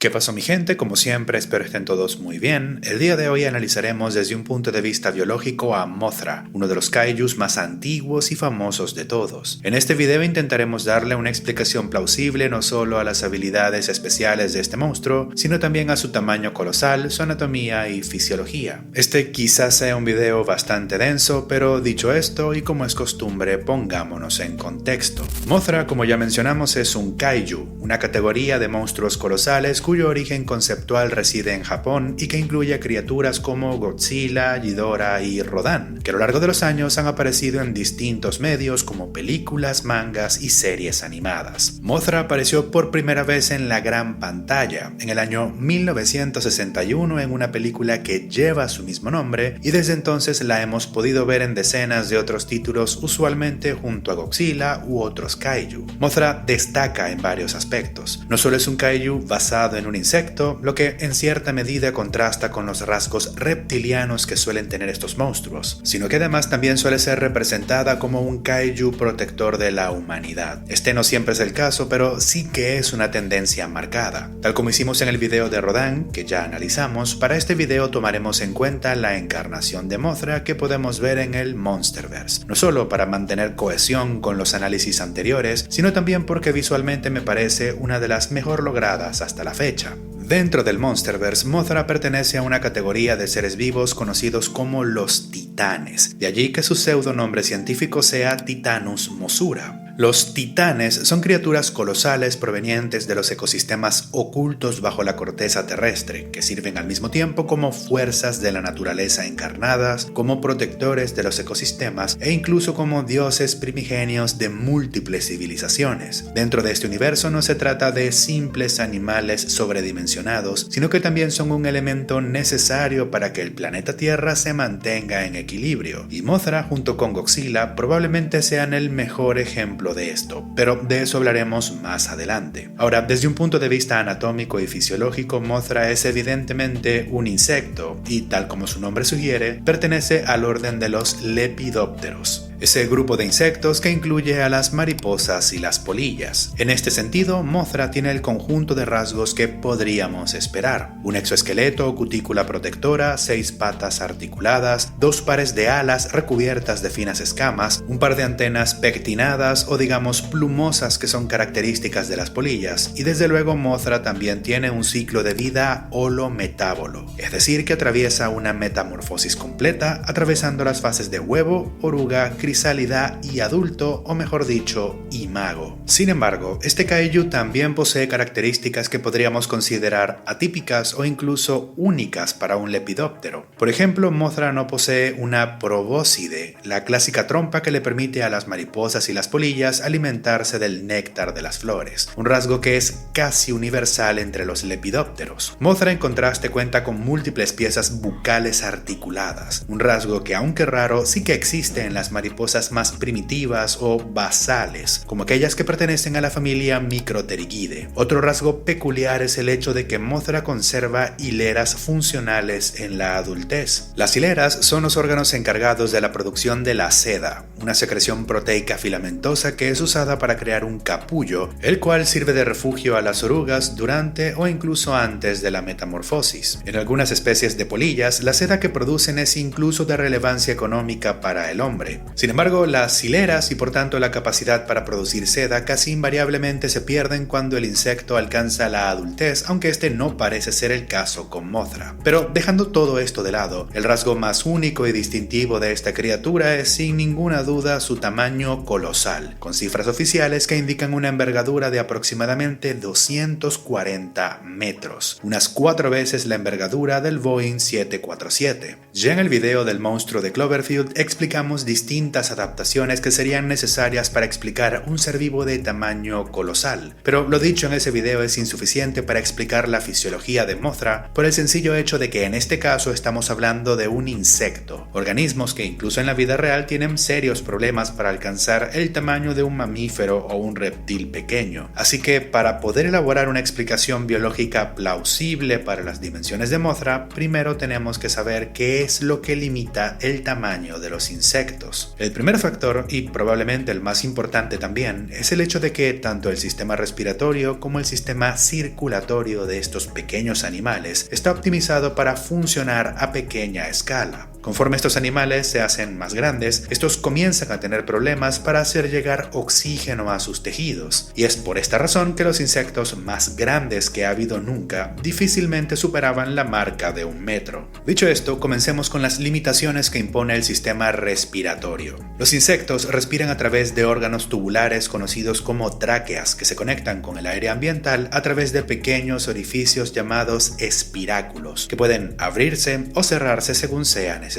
¿Qué pasó, mi gente? Como siempre, espero estén todos muy bien. El día de hoy analizaremos desde un punto de vista biológico a Mothra, uno de los kaijus más antiguos y famosos de todos. En este video intentaremos darle una explicación plausible no solo a las habilidades especiales de este monstruo, sino también a su tamaño colosal, su anatomía y fisiología. Este quizás sea un video bastante denso, pero dicho esto, y como es costumbre, pongámonos en contexto. Mothra, como ya mencionamos, es un kaiju, una categoría de monstruos colosales cuyo origen conceptual reside en Japón y que incluye criaturas como Godzilla, Ghidorah y Rodan, que a lo largo de los años han aparecido en distintos medios como películas, mangas y series animadas. Mothra apareció por primera vez en la gran pantalla en el año 1961 en una película que lleva su mismo nombre, y desde entonces la hemos podido ver en decenas de otros títulos, usualmente junto a Godzilla u otros kaiju. Mothra destaca en varios aspectos. No solo es un kaiju basado en un insecto, lo que en cierta medida contrasta con los rasgos reptilianos que suelen tener estos monstruos, sino que además también suele ser representada como un kaiju protector de la humanidad. Este no siempre es el caso, pero sí que es una tendencia marcada. Tal como hicimos en el video de Rodan, que ya analizamos, para este video tomaremos en cuenta la encarnación de Mothra que podemos ver en el Monsterverse, no solo para mantener cohesión con los análisis anteriores, sino también porque visualmente me parece una de las mejor logradas hasta la fecha. Dentro del Monsterverse, Mothra pertenece a una categoría de seres vivos conocidos como los titanes, de allí que su pseudonombre científico sea Titanus mossura. Los titanes son criaturas colosales provenientes de los ecosistemas ocultos bajo la corteza terrestre, que sirven al mismo tiempo como fuerzas de la naturaleza encarnadas, como protectores de los ecosistemas e incluso como dioses primigenios de múltiples civilizaciones. Dentro de este universo no se trata de simples animales sobredimensionados, sino que también son un elemento necesario para que el planeta Tierra se mantenga en equilibrio, y Mothra junto con Godzilla probablemente sean el mejor ejemplo de esto, pero de eso hablaremos más adelante. Ahora, desde un punto de vista anatómico y fisiológico, Mothra es evidentemente un insecto y, tal como su nombre sugiere, pertenece al orden de los lepidópteros, ese grupo de insectos que incluye a las mariposas y las polillas. En este sentido, Mothra tiene el conjunto de rasgos que podríamos esperar: un exoesqueleto o cutícula protectora, 6 patas articuladas, 2 pares de alas recubiertas de finas escamas, un par de antenas pectinadas o digamos plumosas que son características de las polillas, y desde luego Mothra también tiene un ciclo de vida holometábolo, es decir, que atraviesa una metamorfosis completa, atravesando las fases de huevo, oruga, crisálida y adulto, o mejor dicho, imago. Sin embargo, este kaiju también posee características que podríamos considerar atípicas o incluso únicas para un lepidóptero. Por ejemplo, Mothra no posee una probóscide, la clásica trompa que le permite a las mariposas y las polillas alimentarse del néctar de las flores, un rasgo que es casi universal entre los lepidópteros. Mothra, en contraste, cuenta con múltiples piezas bucales articuladas, un rasgo que, aunque raro, sí que existe en las mariposas más primitivas o basales, como aquellas que pertenecen a la familia Micropterigidae. Otro rasgo peculiar es el hecho de que Mothra conserva hileras funcionales en la adultez. Las hileras son los órganos encargados de la producción de la seda, una secreción proteica filamentosa que es usada para crear un capullo, el cual sirve de refugio a las orugas durante o incluso antes de la metamorfosis. En algunas especies de polillas, la seda que producen es incluso de relevancia económica para el hombre. Sin embargo, las hileras y por tanto la capacidad para producir seda casi invariablemente se pierden cuando el insecto alcanza la adultez, aunque este no parece ser el caso con Mothra. Pero dejando todo esto de lado, el rasgo más único y distintivo de esta criatura es sin ninguna duda su tamaño colosal, con cifras oficiales que indican una envergadura de aproximadamente 240 metros, unas 4 veces la envergadura del Boeing 747. Ya en el video del monstruo de Cloverfield explicamos distintas adaptaciones que serían necesarias para explicar un ser vivo de tamaño colosal, pero lo dicho en ese video es insuficiente para explicar la fisiología de Mothra por el sencillo hecho de que en este caso estamos hablando de un insecto, organismos que incluso en la vida real tienen serios problemas para alcanzar el tamaño de un mamífero o un reptil pequeño. Así que para poder elaborar una explicación biológica plausible para las dimensiones de Mothra, primero tenemos que saber qué es lo que limita el tamaño de los insectos. El primer factor, y probablemente el más importante también, es el hecho de que tanto el sistema respiratorio como el sistema circulatorio de estos pequeños animales está optimizado para funcionar a pequeña escala. Conforme estos animales se hacen más grandes, estos comienzan a tener problemas para hacer llegar oxígeno a sus tejidos, y es por esta razón que los insectos más grandes que ha habido nunca difícilmente superaban la marca de 1 metro. Dicho esto, comencemos con las limitaciones que impone el sistema respiratorio. Los insectos respiran a través de órganos tubulares conocidos como tráqueas, que se conectan con el aire ambiental a través de pequeños orificios llamados espiráculos, que pueden abrirse o cerrarse según sea necesario.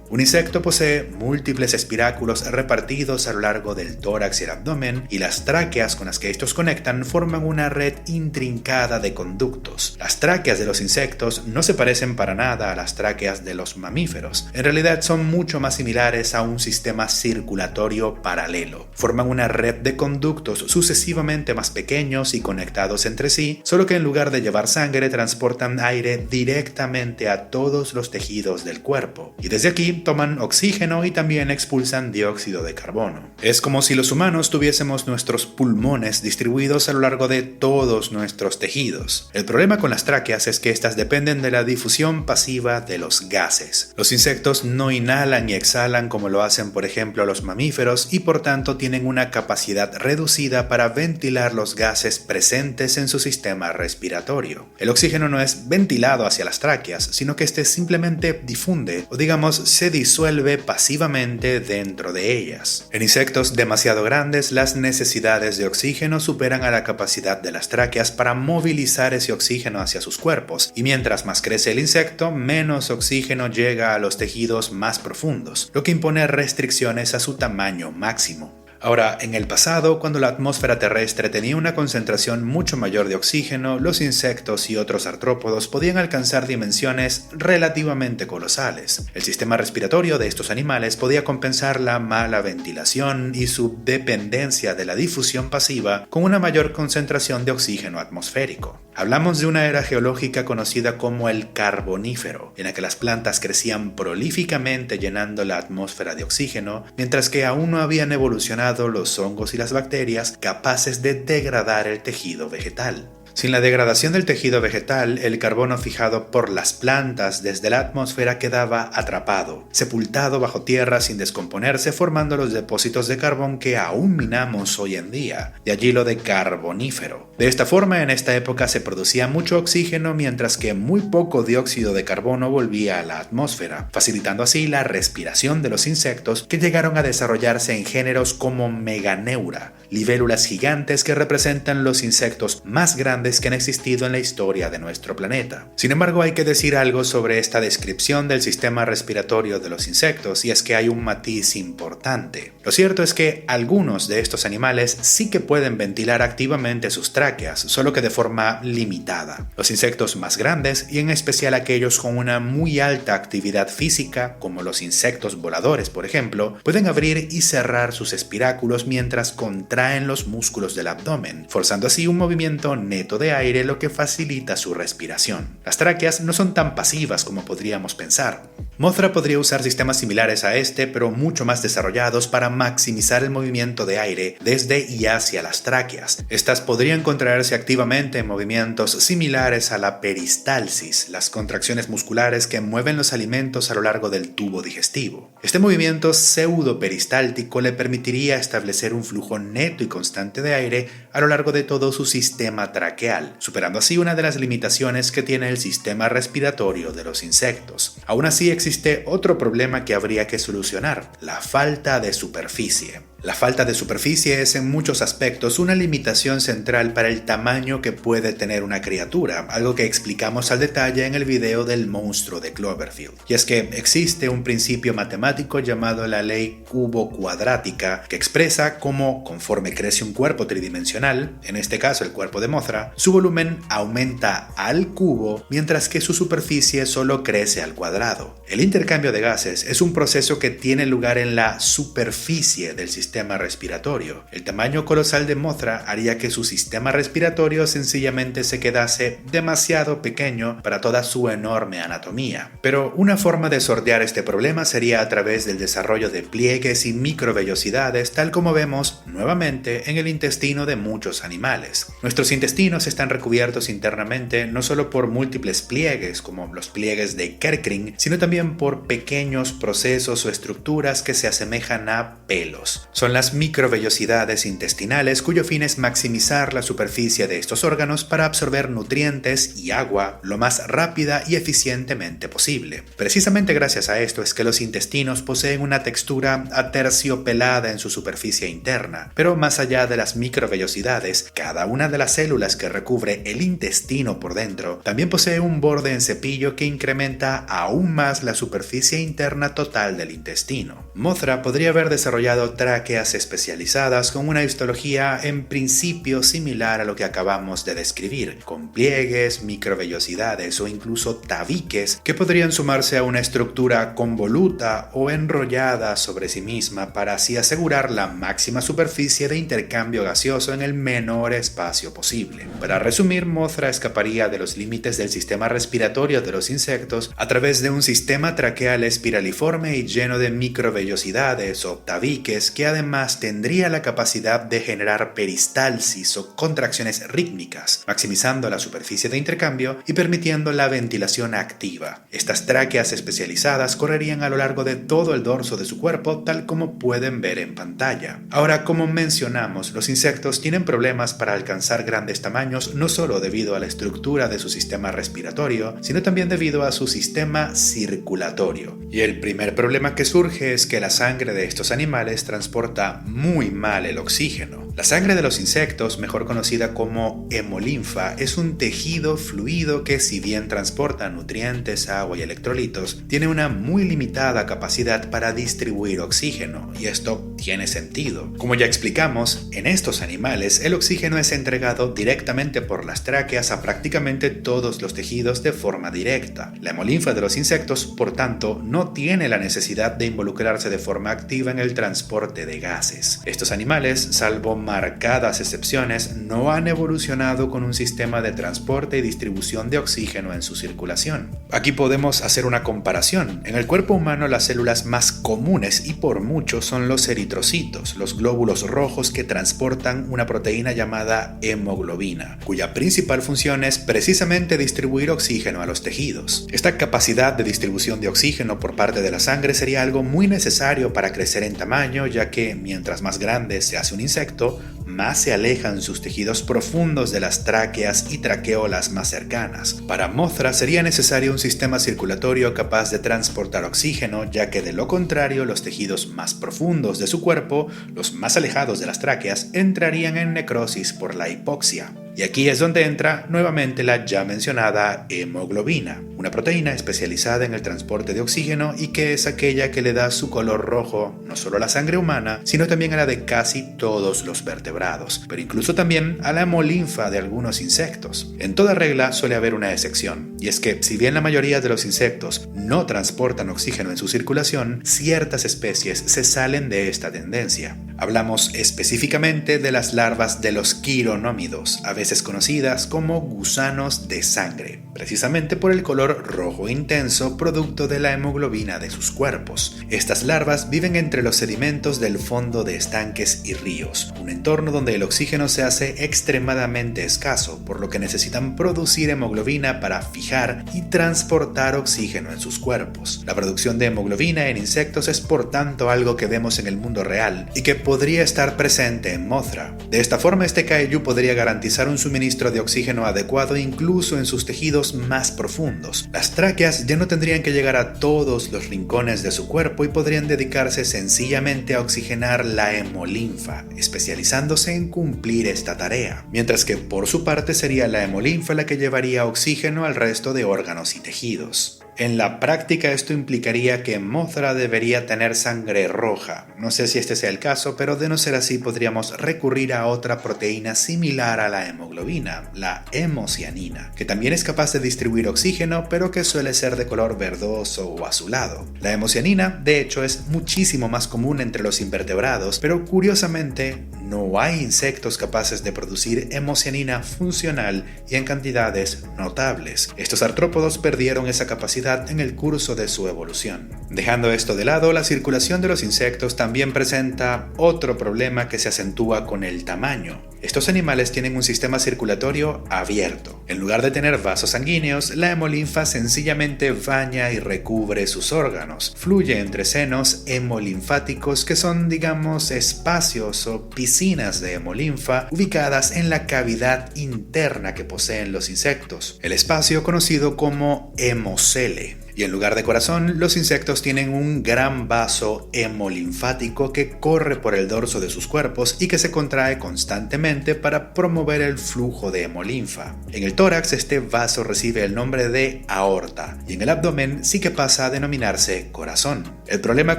Un insecto posee múltiples espiráculos repartidos a lo largo del tórax y el abdomen, y las tráqueas con las que estos conectan forman una red intrincada de conductos. Las tráqueas de los insectos no se parecen para nada a las tráqueas de los mamíferos. En realidad son mucho más similares a un sistema circulatorio paralelo. Forman una red de conductos sucesivamente más pequeños y conectados entre sí, solo que en lugar de llevar sangre transportan aire directamente a todos los tejidos del cuerpo. Y desde aquí toman oxígeno y también expulsan dióxido de carbono. Es como si los humanos tuviésemos nuestros pulmones distribuidos a lo largo de todos nuestros tejidos. El problema con las tráqueas es que estas dependen de la difusión pasiva de los gases. Los insectos no inhalan y exhalan como lo hacen, por ejemplo, los mamíferos, y por tanto tienen una capacidad reducida para ventilar los gases presentes en su sistema respiratorio. El oxígeno no es ventilado hacia las tráqueas, sino que este simplemente difunde, o digamos, se disuelve pasivamente dentro de ellas. En insectos demasiado grandes, las necesidades de oxígeno superan a la capacidad de las tráqueas para movilizar ese oxígeno hacia sus cuerpos, y mientras más crece el insecto, menos oxígeno llega a los tejidos más profundos, lo que impone restricciones a su tamaño máximo. Ahora, en el pasado, cuando la atmósfera terrestre tenía una concentración mucho mayor de oxígeno, los insectos y otros artrópodos podían alcanzar dimensiones relativamente colosales. El sistema respiratorio de estos animales podía compensar la mala ventilación y su dependencia de la difusión pasiva con una mayor concentración de oxígeno atmosférico. Hablamos de una era geológica conocida como el Carbonífero, en la que las plantas crecían prolíficamente llenando la atmósfera de oxígeno, mientras que aún no habían evolucionado los hongos y las bacterias capaces de degradar el tejido vegetal. Sin la degradación del tejido vegetal, el carbono fijado por las plantas desde la atmósfera quedaba atrapado, sepultado bajo tierra sin descomponerse, formando los depósitos de carbón que aún minamos hoy en día, de allí lo de carbonífero. De esta forma, en esta época se producía mucho oxígeno, mientras que muy poco dióxido de carbono volvía a la atmósfera, facilitando así la respiración de los insectos, que llegaron a desarrollarse en géneros como Meganeura, libélulas gigantes que representan los insectos más grandes que han existido en la historia de nuestro planeta. Sin embargo, hay que decir algo sobre esta descripción del sistema respiratorio de los insectos, y es que hay un matiz importante. Lo cierto es que algunos de estos animales sí que pueden ventilar activamente sus tráqueas, solo que de forma limitada. Los insectos más grandes, y en especial aquellos con una muy alta actividad física, como los insectos voladores, por ejemplo, pueden abrir y cerrar sus espiráculos mientras contraen los músculos del abdomen, forzando así un movimiento neto de aire, lo que facilita su respiración. Las tráqueas no son tan pasivas como podríamos pensar. Mothra podría usar sistemas similares a este, pero mucho más desarrollados para maximizar el movimiento de aire desde y hacia las tráqueas. Estas podrían contraerse activamente en movimientos similares a la peristalsis, las contracciones musculares que mueven los alimentos a lo largo del tubo digestivo. Este movimiento pseudoperistáltico le permitiría establecer un flujo neto y constante de aire a lo largo de todo su sistema traqueal, superando así una de las limitaciones que tiene el sistema respiratorio de los insectos. Aún así, existe otro problema que habría que solucionar: la falta de superficie. La falta de superficie es en muchos aspectos una limitación central para el tamaño que puede tener una criatura, algo que explicamos al detalle en el video del monstruo de Cloverfield. Y es que existe un principio matemático llamado la ley cubo-cuadrática, que expresa cómo, conforme crece un cuerpo tridimensional, en este caso el cuerpo de Mothra, su volumen aumenta al cubo, mientras que su superficie solo crece al cuadrado. El intercambio de gases es un proceso que tiene lugar en la superficie del sistema sistema respiratorio. El tamaño colosal de Mothra haría que su sistema respiratorio sencillamente se quedase demasiado pequeño para toda su enorme anatomía. Pero una forma de sortear este problema sería a través del desarrollo de pliegues y microvellosidades, tal como vemos nuevamente en el intestino de muchos animales. Nuestros intestinos están recubiertos internamente no solo por múltiples pliegues, como los pliegues de Kerckring, sino también por pequeños procesos o estructuras que se asemejan a pelos. Son las microvellosidades intestinales cuyo fin es maximizar la superficie de estos órganos para absorber nutrientes y agua lo más rápida y eficientemente posible. Precisamente gracias a esto es que los intestinos poseen una textura aterciopelada en su superficie interna, pero más allá de las microvellosidades, cada una de las células que recubre el intestino por dentro también posee un borde en cepillo que incrementa aún más la superficie interna total del intestino. Mothra podría haber desarrollado tráqueas especializadas con una histología en principio similar a lo que acabamos de describir, con pliegues, microvellosidades o incluso tabiques que podrían sumarse a una estructura convoluta o enrollada sobre sí misma para así asegurar la máxima superficie de intercambio gaseoso en el menor espacio posible. Para resumir, Mothra escaparía de los límites del sistema respiratorio de los insectos a través de un sistema traqueal espiraliforme y lleno de microvellosidades o tabiques que además tendría la capacidad de generar peristalsis o contracciones rítmicas, maximizando la superficie de intercambio y permitiendo la ventilación activa. Estas tráqueas especializadas correrían a lo largo de todo el dorso de su cuerpo, tal como pueden ver en pantalla. Ahora, como mencionamos, los insectos tienen problemas para alcanzar grandes tamaños no solo debido a la estructura de su sistema respiratorio, sino también debido a su sistema circulatorio. Y el primer problema que surge es que la sangre de estos animales transporta muy mal el oxígeno. La sangre de los insectos, mejor conocida como hemolinfa, es un tejido fluido que, si bien transporta nutrientes, agua y electrolitos, tiene una muy limitada capacidad para distribuir oxígeno, y esto tiene sentido. Como ya explicamos, en estos animales el oxígeno es entregado directamente por las tráqueas a prácticamente todos los tejidos de forma directa. La hemolinfa de los insectos, por tanto, no tiene la necesidad de involucrarse de forma activa en el transporte de gases. Estos animales, salvo marcadas excepciones, no han evolucionado con un sistema de transporte y distribución de oxígeno en su circulación. Aquí podemos hacer una comparación. En el cuerpo humano, las células más comunes y por mucho son los eritrocitos, los glóbulos rojos que transportan una proteína llamada hemoglobina, cuya principal función es precisamente distribuir oxígeno a los tejidos. Esta capacidad de distribución de oxígeno por parte de la sangre sería algo muy necesario para crecer en tamaño, ya que mientras más grande se hace un insecto, más se alejan sus tejidos profundos de las tráqueas y traqueolas más cercanas. Para Mothra sería necesario un sistema circulatorio capaz de transportar oxígeno, ya que de lo contrario los tejidos más profundos de su cuerpo, los más alejados de las tráqueas, entrarían en necrosis por la hipoxia. Y aquí es donde entra nuevamente la ya mencionada hemoglobina, una proteína especializada en el transporte de oxígeno y que es aquella que le da su color rojo no solo a la sangre humana, sino también a la de casi todos los vertebrados, pero incluso también a la hemolinfa de algunos insectos. En toda regla suele haber una excepción, y es que si bien la mayoría de los insectos no transportan oxígeno en su circulación, ciertas especies se salen de esta tendencia. Hablamos específicamente de las larvas de los quironómidos, a veces conocidas como gusanos de sangre, precisamente por el color rojo intenso producto de la hemoglobina de sus cuerpos. Estas larvas viven entre los sedimentos del fondo de estanques y ríos, un entorno donde el oxígeno se hace extremadamente escaso, por lo que necesitan producir hemoglobina para fijar y transportar oxígeno en sus cuerpos. La producción de hemoglobina en insectos es por tanto algo que vemos en el mundo real y que podría estar presente en Mothra. De esta forma, este kaiju podría garantizar un suministro de oxígeno adecuado incluso en sus tejidos más profundos. Las tráqueas ya no tendrían que llegar a todos los rincones de su cuerpo y podrían dedicarse sencillamente a oxigenar la hemolinfa, especializándose en cumplir esta tarea, mientras que por su parte sería la hemolinfa la que llevaría oxígeno al resto de órganos y tejidos. En la práctica esto implicaría que Mothra debería tener sangre roja. No sé si este sea el caso, pero de no ser así podríamos recurrir a otra proteína similar a la hemoglobina, la hemocianina, que también es capaz de distribuir oxígeno, pero que suele ser de color verdoso o azulado. La hemocianina, de hecho, es muchísimo más común entre los invertebrados, pero curiosamente no hay insectos capaces de producir hemocianina funcional y en cantidades notables. Estos artrópodos perdieron esa capacidad en el curso de su evolución. Dejando esto de lado, la circulación de los insectos también presenta otro problema que se acentúa con el tamaño. Estos animales tienen un sistema circulatorio abierto. En lugar de tener vasos sanguíneos, la hemolinfa sencillamente baña y recubre sus órganos. Fluye entre senos hemolinfáticos que son, digamos, espacios o piscinas de hemolinfa ubicadas en la cavidad interna que poseen los insectos. El espacio conocido como hemocele. Y en lugar de corazón, los insectos tienen un gran vaso hemolinfático que corre por el dorso de sus cuerpos y que se contrae constantemente para promover el flujo de hemolinfa. En el tórax, este vaso recibe el nombre de aorta, y en el abdomen sí que pasa a denominarse corazón. El problema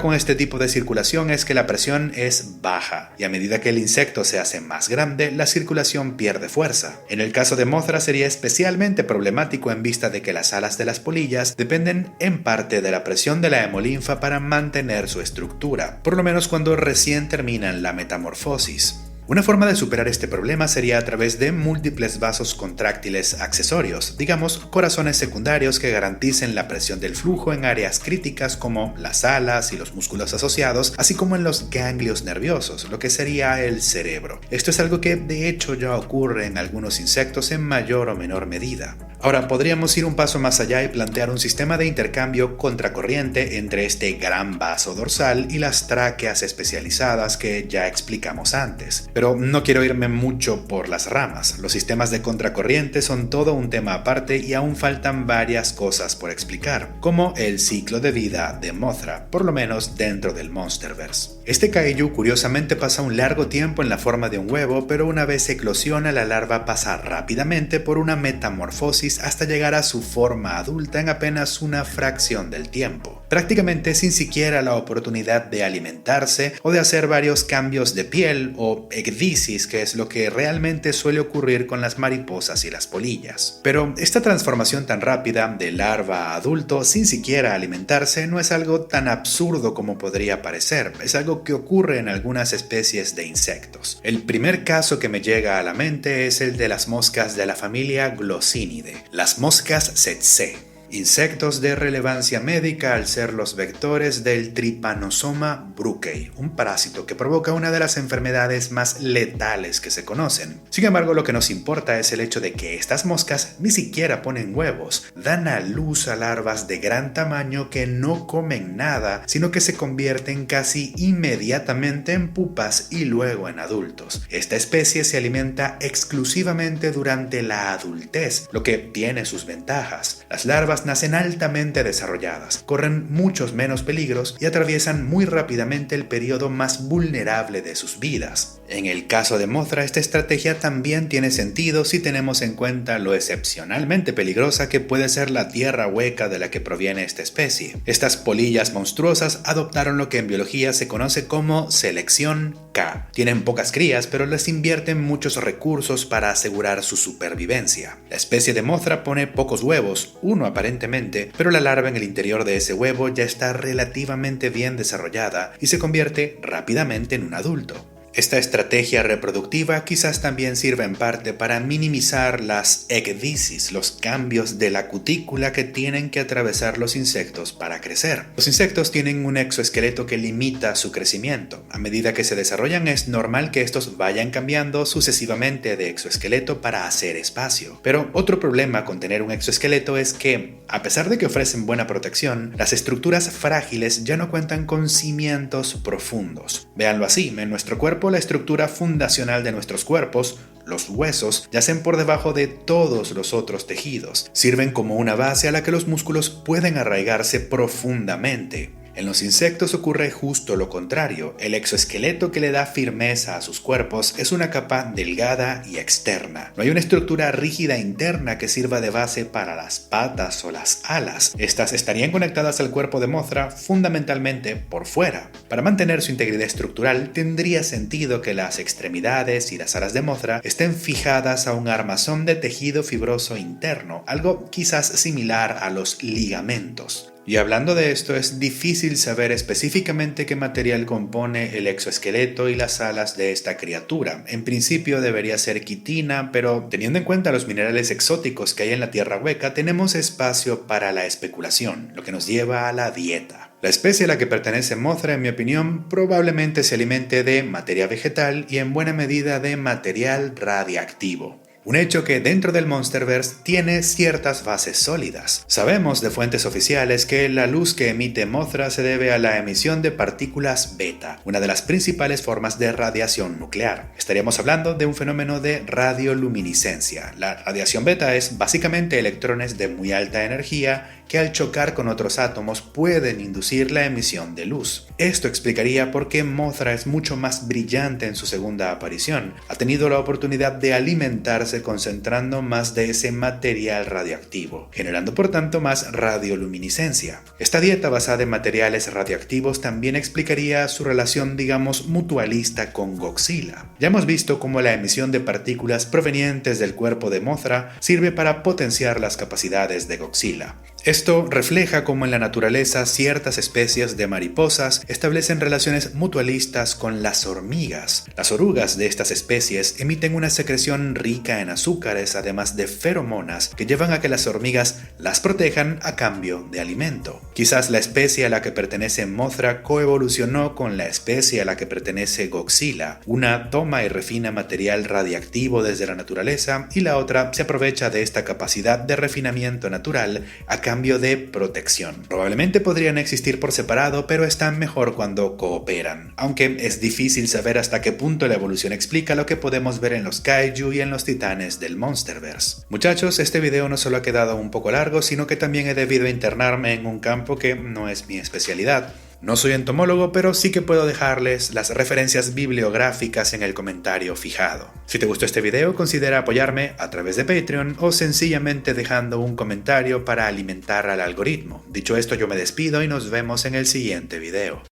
con este tipo de circulación es que la presión es baja, y a medida que el insecto se hace más grande, la circulación pierde fuerza. En el caso de Mothra sería especialmente problemático en vista de que las alas de las polillas dependen en parte de la presión de la hemolinfa para mantener su estructura, por lo menos cuando recién terminan la metamorfosis. Una forma de superar este problema sería a través de múltiples vasos contráctiles accesorios, digamos corazones secundarios que garanticen la presión del flujo en áreas críticas como las alas y los músculos asociados, así como en los ganglios nerviosos, lo que sería el cerebro. Esto es algo que de hecho ya ocurre en algunos insectos en mayor o menor medida. Ahora, podríamos ir un paso más allá y plantear un sistema de intercambio contracorriente entre este gran vaso dorsal y las tráqueas especializadas que ya explicamos antes. Pero no quiero irme mucho por las ramas. Los sistemas de contracorriente son todo un tema aparte y aún faltan varias cosas por explicar, como el ciclo de vida de Mothra, por lo menos dentro del Monsterverse. Este kaiju curiosamente pasa un largo tiempo en la forma de un huevo, pero una vez eclosiona la larva pasa rápidamente por una metamorfosis hasta llegar a su forma adulta en apenas una fracción del tiempo, prácticamente sin siquiera la oportunidad de alimentarse o de hacer varios cambios de piel o ecdisis, que es lo que realmente suele ocurrir con las mariposas y las polillas. Pero esta transformación tan rápida de larva a adulto sin siquiera alimentarse no es algo tan absurdo como podría parecer, es algo que ocurre en algunas especies de insectos. El primer caso que me llega a la mente es el de las moscas de la familia Glossinidae. Las moscas tsetse, insectos de relevancia médica al ser los vectores del Trypanosoma brucei, un parásito que provoca una de las enfermedades más letales que se conocen. Sin embargo, lo que nos importa es el hecho de que estas moscas ni siquiera ponen huevos, dan a luz a larvas de gran tamaño que no comen nada, sino que se convierten casi inmediatamente en pupas y luego en adultos. Esta especie se alimenta exclusivamente durante la adultez, lo que tiene sus ventajas. Las larvas nacen altamente desarrolladas, corren muchos menos peligros y atraviesan muy rápidamente el periodo más vulnerable de sus vidas. En el caso de Mothra, esta estrategia también tiene sentido si tenemos en cuenta lo excepcionalmente peligrosa que puede ser la tierra hueca de la que proviene esta especie. Estas polillas monstruosas adoptaron lo que en biología se conoce como selección K. Tienen pocas crías, pero les invierten muchos recursos para asegurar su supervivencia. La especie de Mothra pone pocos huevos, uno aparentemente, pero la larva en el interior de ese huevo ya está relativamente bien desarrollada y se convierte rápidamente en un adulto. Esta estrategia reproductiva quizás también sirva en parte para minimizar las ecdisis, los cambios de la cutícula que tienen que atravesar los insectos para crecer. Los insectos tienen un exoesqueleto que limita su crecimiento. A medida que se desarrollan es normal que estos vayan cambiando sucesivamente de exoesqueleto para hacer espacio. Pero otro problema con tener un exoesqueleto es que, a pesar de que ofrecen buena protección, las estructuras frágiles ya no cuentan con cimientos profundos. Véanlo así, en nuestro cuerpo la estructura fundacional de nuestros cuerpos, los huesos, yacen por debajo de todos los otros tejidos. Sirven como una base a la que los músculos pueden arraigarse profundamente. En los insectos ocurre justo lo contrario. El exoesqueleto que le da firmeza a sus cuerpos es una capa delgada y externa. No hay una estructura rígida interna que sirva de base para las patas o las alas. Estas estarían conectadas al cuerpo de Mothra fundamentalmente por fuera. Para mantener su integridad estructural, tendría sentido que las extremidades y las alas de Mothra estén fijadas a un armazón de tejido fibroso interno, algo quizás similar a los ligamentos. Y hablando de esto, es difícil saber específicamente qué material compone el exoesqueleto y las alas de esta criatura. En principio debería ser quitina, pero teniendo en cuenta los minerales exóticos que hay en la Tierra Hueca, tenemos espacio para la especulación, lo que nos lleva a la dieta. La especie a la que pertenece Mothra, en mi opinión, probablemente se alimente de materia vegetal y en buena medida de material radiactivo. Un hecho que dentro del Monsterverse tiene ciertas bases sólidas. Sabemos de fuentes oficiales que la luz que emite Mothra se debe a la emisión de partículas beta, una de las principales formas de radiación nuclear. Estaríamos hablando de un fenómeno de radioluminiscencia. La radiación beta es básicamente electrones de muy alta energía que al chocar con otros átomos pueden inducir la emisión de luz. Esto explicaría por qué Mothra es mucho más brillante en su segunda aparición. Ha tenido la oportunidad de alimentarse concentrando más de ese material radioactivo, generando por tanto más radioluminiscencia. Esta dieta basada en materiales radioactivos también explicaría su relación, digamos, mutualista con Godzilla. Ya hemos visto cómo la emisión de partículas provenientes del cuerpo de Mothra sirve para potenciar las capacidades de Godzilla. Esto refleja cómo en la naturaleza ciertas especies de mariposas establecen relaciones mutualistas con las hormigas. Las orugas de estas especies emiten una secreción rica en azúcares, además de feromonas, que llevan a que las hormigas las protejan a cambio de alimento. Quizás la especie a la que pertenece Mothra coevolucionó con la especie a la que pertenece Godzilla. Una toma y refina material radiactivo desde la naturaleza y la otra se aprovecha de esta capacidad de refinamiento natural a cambio de protección. Probablemente podrían existir por separado, pero están mejor cuando cooperan, aunque es difícil saber hasta qué punto la evolución explica lo que podemos ver en los kaiju y en los titanes del Monsterverse. Muchachos, este video no solo ha quedado un poco largo, sino que también he debido internarme en un campo que no es mi especialidad. No soy entomólogo, pero sí que puedo dejarles las referencias bibliográficas en el comentario fijado. Si te gustó este video, considera apoyarme a través de Patreon o sencillamente dejando un comentario para alimentar al algoritmo. Dicho esto, yo me despido y nos vemos en el siguiente video.